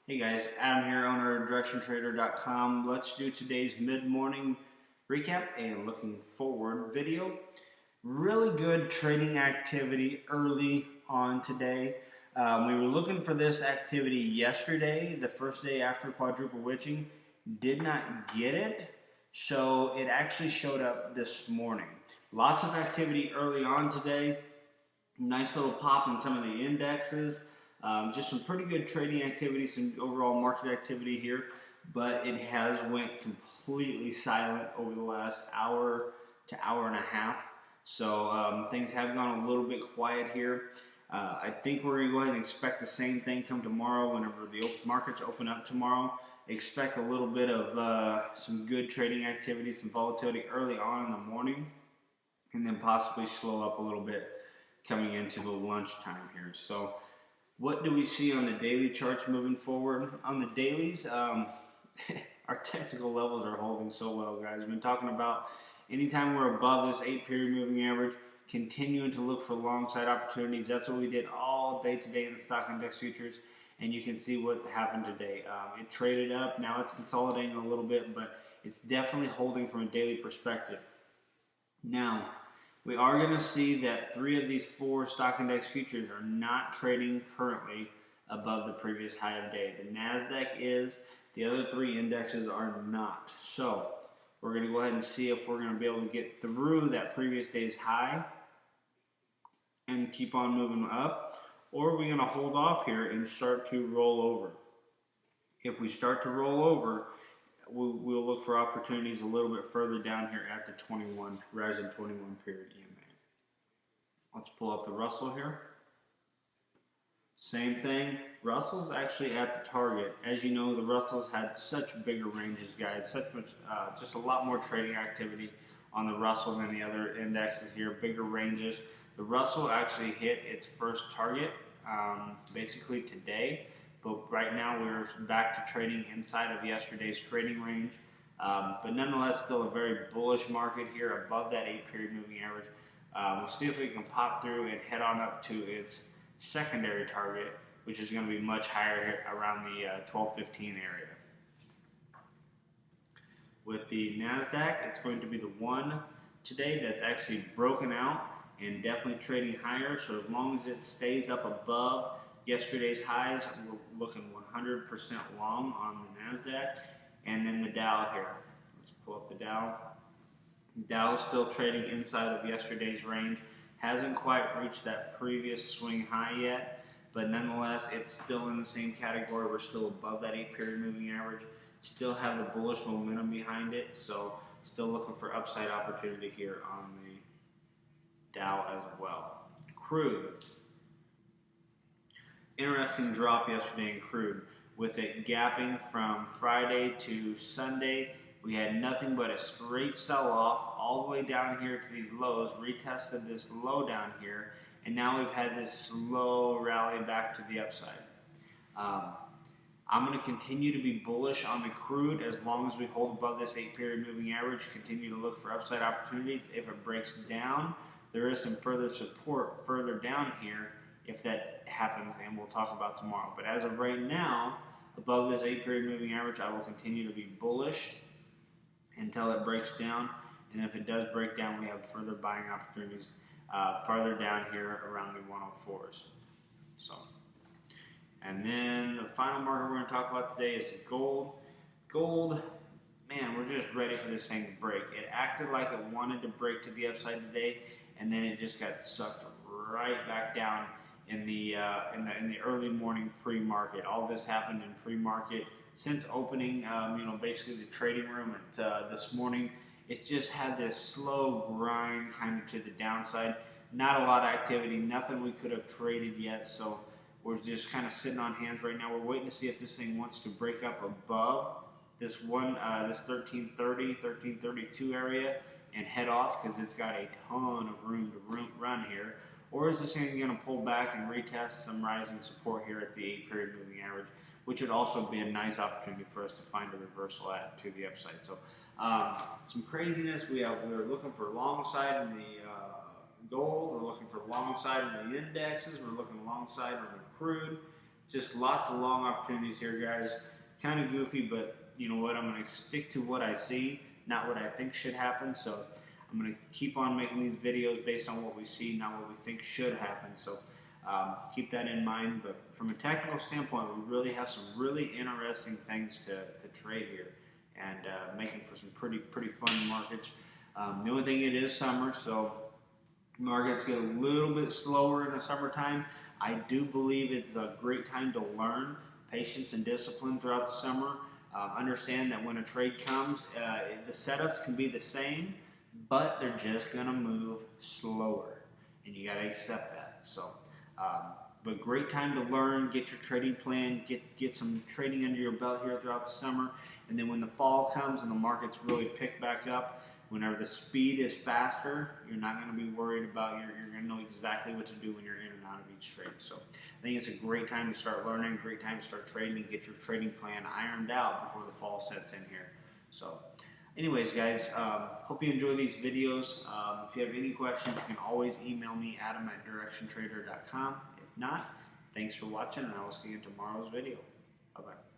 Hey guys, Adam here, owner of DirectionTrader.com. Let's do today's mid-morning recap and looking forward video. Really good trading activity early on today. We were looking for this activity yesterday, the first day after quadruple witching. Did not get it, so it actually showed up this morning. Lots of activity early on today. Nice little pop in some of the indexes. Just some pretty good trading activity, some overall market activity here, but it has went completely silent over the last hour to hour and a half. So things have gone a little bit quiet here. I think we're going to go ahead and expect the same thing come tomorrow whenever the markets open up tomorrow. Expect a little bit of some good trading activity, some volatility early on in the morning, and then possibly slow up a little bit coming into the lunchtime here. So what do we see on the daily charts moving forward? On the dailies, our technical levels are holding so well, guys. We've been talking about anytime we're above this 8-period moving average, continuing to look for long side opportunities. That's what we did all day today in the stock index futures, and you can see what happened today. It traded up. Now it's consolidating a little bit, but it's definitely holding from a daily perspective. Now, we are going to see that 3 of these 4 stock index futures are not trading currently above the previous high of the day. The Nasdaq is, the other 3 indexes are not. So we're going to go ahead and see if we're going to be able to get through that previous day's high and keep on moving up, or are we going to hold off here and start to roll over? If we start to roll over, we'll look for opportunities a little bit further down here at the 21, rising 21 period EMA. Let's pull up the Russell here. Same thing. Russell's actually at the target. As you know, the Russell's had such bigger ranges, guys. Just a lot more trading activity on the Russell than the other indexes here. Bigger ranges. The Russell actually hit its first target basically today. But right now we're back to trading inside of yesterday's trading range. But nonetheless, still a very bullish market here above that 8-period moving average. We'll see if we can pop through and head on up to its secondary target, which is going to be much higher here around the 1215 area. With the Nasdaq, it's going to be the one today that's actually broken out and definitely trading higher. So as long as it stays up above yesterday's highs, we're looking 100% long on the Nasdaq. And then the Dow here. Let's pull up the Dow. Dow is still trading inside of yesterday's range. Hasn't quite reached that previous swing high yet, but nonetheless, it's still in the same category. We're still above that 8-period moving average. Still have the bullish momentum behind it, so still looking for upside opportunity here on the Dow as well. Crude. Interesting drop yesterday in crude with it gapping from Friday to Sunday. We had nothing but a straight sell-off all the way down here to these lows, retested this low down here, and now we've had this slow rally back to the upside. I'm going to continue to be bullish on the crude as long as we hold above this 8-period moving average, continue to look for upside opportunities. If it breaks down, there is some further support further down here if that happens, and we'll talk about tomorrow. But as of right now, above this 8-period moving average, I will continue to be bullish until it breaks down. And if it does break down, we have further buying opportunities farther down here around the 104s. So, and then the final market we're going to talk about today is gold. Gold, man, we're just ready for this thing to break. It acted like it wanted to break to the upside today, and then it just got sucked right back down in the early morning pre-market. All this happened in pre-market since opening. Basically the trading room at this morning. It's just had this slow grind kind of to the downside. Not a lot of activity. Nothing we could have traded yet. So we're just kind of sitting on hands right now. We're waiting to see if this thing wants to break up above this 1330, 1332 area and head off because it's got a ton of room to run here. Or is this thing going to pull back and retest some rising support here at the 8-period moving average, which would also be a nice opportunity for us to find a reversal at to the upside. So some craziness. We're looking for long side in the gold. We're looking for long side in the indexes. We're looking long side on the crude. Just lots of long opportunities here, guys. Kind of goofy, but you know what? I'm going to stick to what I see, not what I think should happen. So I'm going to keep on making these videos based on what we see, not what we think should happen. So keep that in mind. But from a technical standpoint, we really have some really interesting things to trade here, and making for some pretty fun markets. The only thing, it is summer, so markets get a little bit slower in the summertime. I do believe it's a great time to learn patience and discipline throughout the summer. Understand that when a trade comes, the setups can be the same, but they're just going to move slower, and you got to accept that. So, but great time to learn, get your trading plan, get some trading under your belt here throughout the summer, and then when the fall comes and the markets really pick back up, whenever the speed is faster, you're not going to be worried about, you're going to know exactly what to do when you're in and out of each trade. So I think it's a great time to start learning, great time to start trading, and get your trading plan ironed out before the fall sets in here. So anyways, guys, hope you enjoy these videos. If you have any questions, you can always email me, Adam@directiontrader.com. If not, thanks for watching, and I will see you in tomorrow's video. Bye-bye.